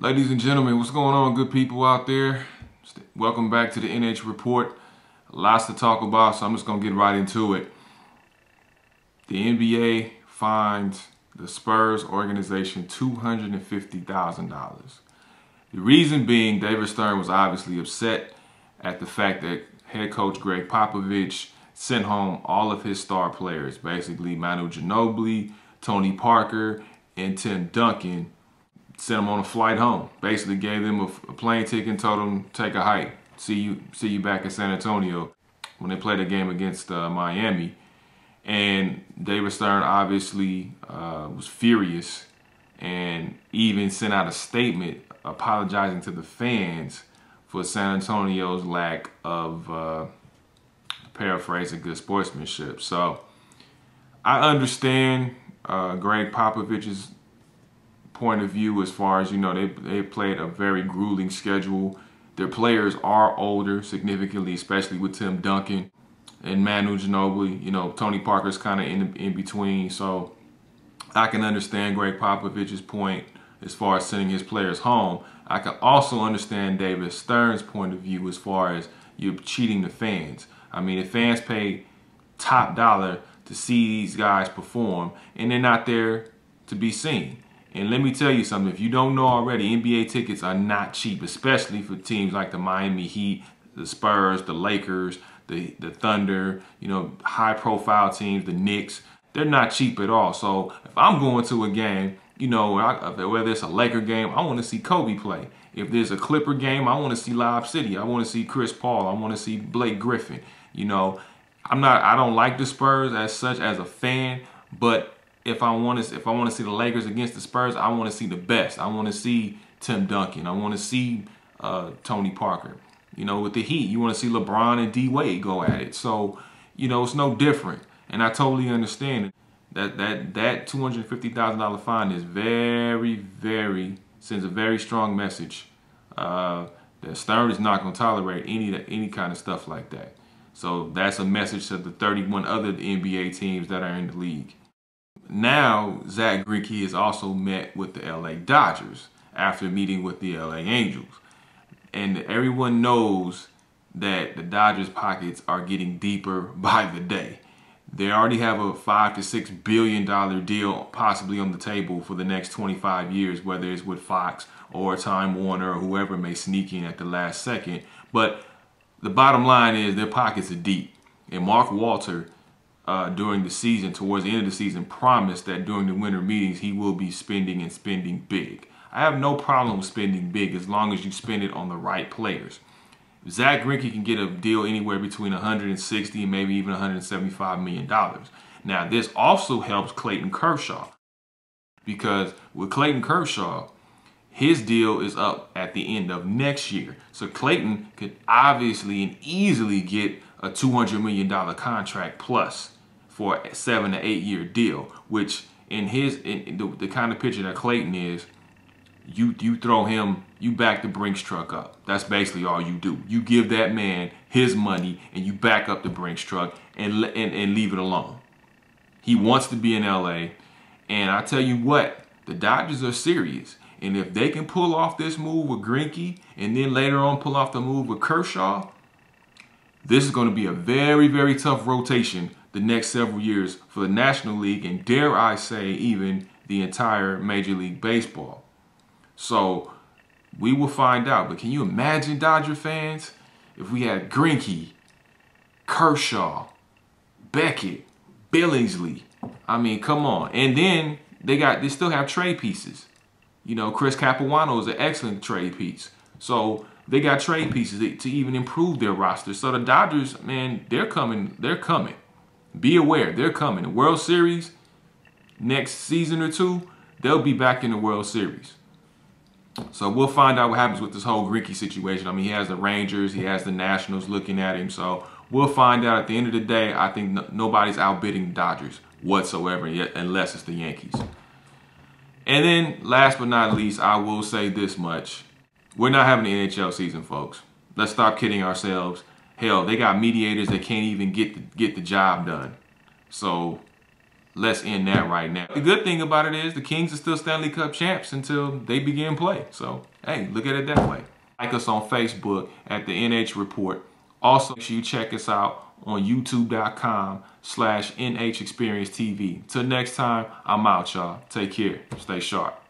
Ladies and gentlemen, what's going on, good people out there? Welcome back to the NH Report. Lots to talk about, so I'm just going to get right into it. The NBA fined the Spurs organization $250,000. The reason being, David Stern was obviously upset at the fact that head coach Greg Popovich sent home all of his star players, basically Manu Ginobili, Tony Parker, and Tim Duncan. Sent them on a flight home. Basically gave them a plane ticket and told them take a hike. See you back in San Antonio when they played a game against Miami. And David Stern obviously was furious and even sent out a statement apologizing to the fans for San Antonio's lack of, paraphrasing, good sportsmanship. So I understand Greg Popovich's point of view as far as, they played a very grueling schedule. Their players are older significantly, especially with Tim Duncan and Manu Ginobili. Tony Parker's kind of in between. So I can understand Greg Popovich's point as far as sending his players home. I can also understand David Stern's point of view as far as you're cheating the fans. I mean, the fans pay top dollar to see these guys perform, and they're not there to be seen. And let me tell you something, if you don't know already, NBA tickets are not cheap, especially for teams like the Miami Heat, the Spurs, the Lakers, the Thunder, high-profile teams, the Knicks. They're not cheap at all. So if I'm going to a game, whether it's a Laker game, I want to see Kobe play. If there's a Clipper game, I want to see Lob City. I want to see Chris Paul. I want to see Blake Griffin. I don't like the Spurs as such as a fan, but if I want to see the Lakers against the Spurs, I want to see the best. I want to see Tim Duncan. I want to see Tony Parker. With the Heat, you want to see LeBron and D Wade go at it. So, it's no different. And I totally understand that $250,000 fine is sends a very strong message that Stern is not going to tolerate any kind of stuff like that. So that's a message to the 31 other NBA teams that are in the league. Now, Zack Greinke has also met with the LA Dodgers after meeting with the LA Angels. And everyone knows that the Dodgers' pockets are getting deeper by the day. They already have a $5 to $6 billion deal possibly on the table for the next 25 years, whether it's with Fox or Time Warner or whoever may sneak in at the last second. But the bottom line is their pockets are deep. And Mark Walter, during the season, towards the end of the season, promised that during the winter meetings he will be spending and spending big. I have no problem with spending big as long as you spend it on the right players. Zack Greinke can get a deal anywhere between $160 and maybe even $175 million. Now, this also helps Clayton Kershaw, because with Clayton Kershaw, his deal is up at the end of next year. So Clayton could obviously and easily get a $200 million contract plus for a 7 to 8 year deal, which in the kind of pitcher that Clayton is, you throw him, you back the Brinks truck up. That's basically all you do. You give that man his money and you back up the Brinks truck and leave it alone. He wants to be in LA, and I tell you what, the Dodgers are serious. And if they can pull off this move with Greinke and then later on pull off the move with Kershaw, this is going to be a very, very tough rotation the next several years for the National League, and dare I say even the entire Major League Baseball. So we will find out. But can you imagine, Dodger fans, if we had Greinke, Kershaw, Beckett, Billingsley? I mean, come on. And then they still have trade pieces. Chris Capuano is an excellent trade piece. So they got trade pieces to even improve their roster. So the Dodgers, man, they're coming. They're coming. Be aware, they're coming. The World Series, next season or two, they'll be back in the World Series. So we'll find out what happens with this whole Greinke situation. I mean, he has the Rangers, he has the Nationals looking at him. So we'll find out at the end of the day. I think nobody's outbidding the Dodgers whatsoever, unless it's the Yankees. And then, last but not least, I will say this much. We're not having the NHL season, folks. Let's stop kidding ourselves. Hell, they got mediators that can't even get the job done. So let's end that right now. The good thing about it is the Kings are still Stanley Cup champs until they begin play. So, hey, look at it that way. Like us on Facebook at the NH Report. Also, make sure you check us out on youtube.com/NH Experience TV. Till next time, I'm out, y'all. Take care. Stay sharp.